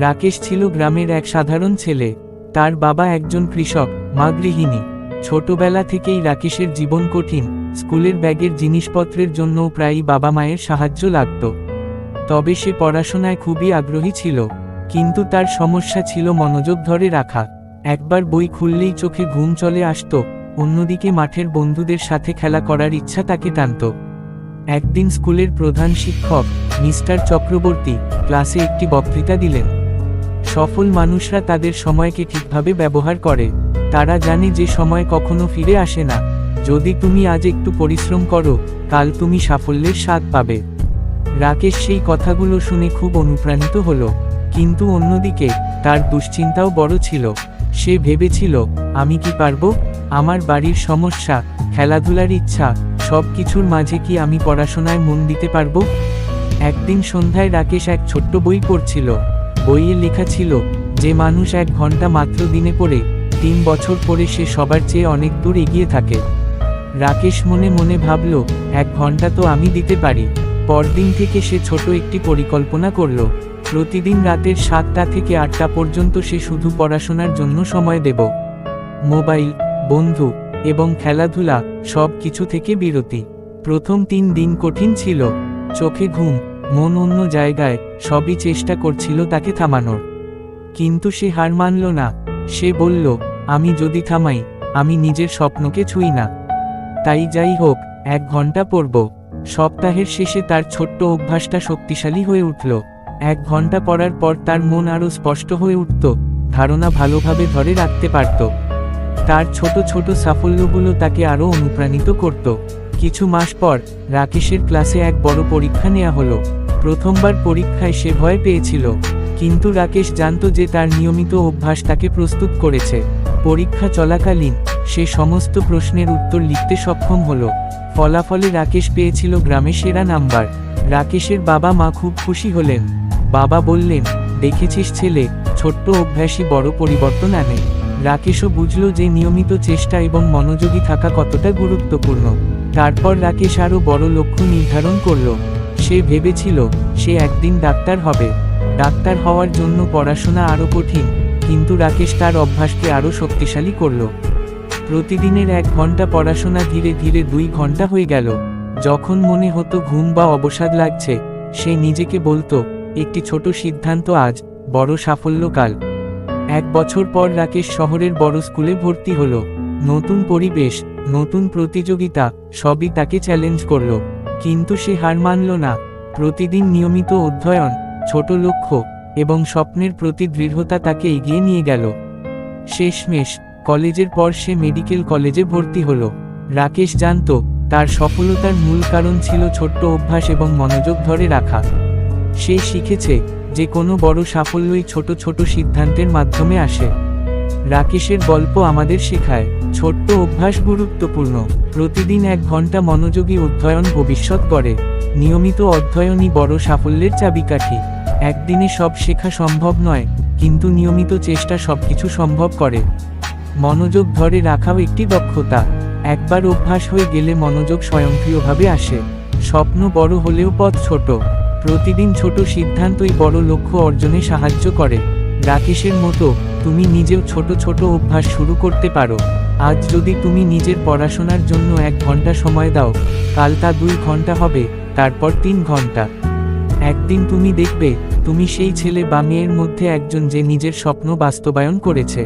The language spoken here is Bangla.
রাকেশ ছিল গ্রামের এক সাধারণ ছেলে। তার বাবা একজন কৃষক, মা গৃহিণী। ছোটবেলা থেকেই রাকেশের জীবন কঠিন, স্কুলের ব্যাগের জিনিসপত্রের জন্যও প্রায়ই বাবা মায়ের সাহায্য লাগত। তবে সে পড়াশোনায় খুবই আগ্রহী ছিল, কিন্তু তার সমস্যা ছিল মনোযোগ ধরে রাখা। একবার বই খুললেই চোখে ঘুম চলে আসত, অন্যদিকে মাঠের বন্ধুদের সাথে খেলা করার ইচ্ছা তাকে টানত। একদিন স্কুলের প্রধান শিক্ষক মিস্টার চক্রবর্তী ক্লাসে একটি বক্তৃতা দিলেন। সফল মানুষরা তাদের সময়কে ঠিকভাবে ব্যবহার করে। তারা জানে যে সময় কখনো ফিরে আসে না। যদি তুমি আজ একটু পরিশ্রম করো, কাল তুমি সাফল্যের স্বাদ পাবে। রাকেশ সেই কথাগুলো শুনে খুব অনুপ্রাণিত হলো, কিন্তু অন্যদিকে তার দুশ্চিন্তাও বড় ছিল। সে ভেবেছিল, আমি কি পারবো? আমার বাড়ির সমস্যা, খেলাধুলার ইচ্ছা, সব কিছুর মাঝে কি আমি পড়াশোনায় মন দিতে পারবো? একদিন সন্ধ্যায় রাকেশ এক ছোট্ট বই পড়ছিল। বইয়ে লেখা ছিল, যে মানুষ 1 ঘন্টা মাত্র দিনে পড়ে, 3 বছর পরে সে সবার চেয়ে অনেক দূর এগিয়ে থাকে। রাকেশ মনে মনে ভাবল, 1 ঘন্টা তো আমি দিতে পারি। পরদিন থেকে সে ছোট একটি পরিকল্পনা করল। প্রতিদিন রাতের 7টা থেকে 8টা পর্যন্ত সে শুধু পড়াশোনার জন্য সময় দেব। মোবাইল, বন্ধু এবং খেলাধুলা সব কিছু থেকে বিরতি। প্রথম 3 দিন কঠিন ছিল। চোখে ঘুম, মন অন্য জায়গায়, সবই চেষ্টা করছিল তাকে থামানোর। কিন্তু সে হার মানল না। সে বলল, আমি যদি থামাই, আমি নিজের স্বপ্নকে ছুঁই না। তাই যাই হোক, 1 ঘন্টা পড়ব। সপ্তাহের শেষে তার ছোট্ট অভ্যাসটা শক্তিশালী হয়ে উঠল। 1 ঘন্টা পড়ার পর তার মন আরও স্পষ্ট হয়ে উঠত, ধারণা ভালোভাবে ধরে রাখতে পারত। তার ছোট ছোট সাফল্যগুলো তাকে আরও অনুপ্রাণিত করত। কিছু মাস পর রাকেশের ক্লাসে এক বড় পরীক্ষা নেওয়া হলো। প্রথমবার পরীক্ষায় সে ভয় পেয়েছিল, কিন্তু রাকেশ জানত যে তার নিয়মিত অভ্যাস তাকে প্রস্তুত করেছে। পরীক্ষা চলাকালীন সে সমস্ত প্রশ্নের উত্তর লিখতে সক্ষম হলো। ফলাফলে রাকেশ পেয়েছিল গ্রামে সেরা নাম্বার। রাকেশের বাবা মা খুব খুশি হলেন। বাবা বললেন, দেখেছিস ছেলে, ছোট্ট অভ্যাসই বড় পরিবর্তন আনে। রাকেশও বুঝল যে নিয়মিত চেষ্টা এবং মনোযোগী থাকা কতটা গুরুত্বপূর্ণ। তারপর রাকেশ আরও বড় লক্ষ্য নির্ধারণ করল। সে ভেবেছিল সে একদিন ডাক্তার হবে। ডাক্তার হওয়ার জন্য পড়াশোনা আরও কঠিন, কিন্তু রাকেশ তার অভ্যাসকে আরও শক্তিশালী করল। প্রতিদিনের 1 ঘন্টা পড়াশোনা ধীরে ধীরে 2 ঘন্টা হয়ে গেল। যখন মনে হতো ঘুম বা অবসাদ লাগছে, সে নিজেকে বলতো, একটি ছোট সিদ্ধান্ত আজ, বড় সাফল্য কাল। 1 বছর পর রাকেশ শহরের বড় স্কুলে ভর্তি হলো। নতুন পরিবেশ, নতুন প্রতিযোগিতা, সবই তাকে চ্যালেঞ্জ করল। কিন্তু সে হার মানল না। প্রতিদিন নিয়মিত অধ্যয়ন, ছোট লক্ষ্য এবং স্বপ্নের প্রতি দৃঢ়তা তাকে এগিয়ে নিয়ে গেল। শেষমেশ কলেজের পর সে মেডিকেল কলেজে ভর্তি হলো। রাকেশ জানত, তার সফলতার মূল কারণ ছিল ছোট্ট অভ্যাস এবং মনোযোগ ধরে রাখা। সে শিখেছে যে কোনো বড় সাফল্যই ছোট ছোট সিদ্ধান্তের মাধ্যমে আসে। রাকেশের গল্প আমাদের শেখায়, ছোট্ট অভ্যাস গুরুত্বপূর্ণ। প্রতিদিন 1 ঘন্টা মনোযোগী অধ্যয়ন ভবিষ্যৎ গড়ে। নিয়মিত অধ্যয়নই বড় সাফল্যের চাবিকাঠি। একদিনে সব শেখা সম্ভব নয়, কিন্তু নিয়মিত চেষ্টা সবকিছু সম্ভব করে। মনোযোগ ধরে রাখাও একটি দক্ষতা। একবার অভ্যাস হয়ে গেলে মনোযোগ স্বয়ংক্রিয়ভাবে আসে। স্বপ্ন বড় হলেও পথ ছোট। প্রতিদিন ছোট সিদ্ধান্তই বড় লক্ষ্য অর্জনে সাহায্য করে। রাকেশের মতো তুমি নিজেও ছোট ছোট অভ্যাস শুরু করতে পারো। আজ যদি তুমি নিজের পড়াশোনার জন্য 1 ঘন্টা সময় দাও, কাল তা 2 ঘন্টা হবে, তারপর 3 ঘন্টা। একদিন তুমি দেখবে তুমি সেই ছেলে বা মেয়ের মধ্যে একজন যে নিজের স্বপ্ন বাস্তবায়ন করেছে।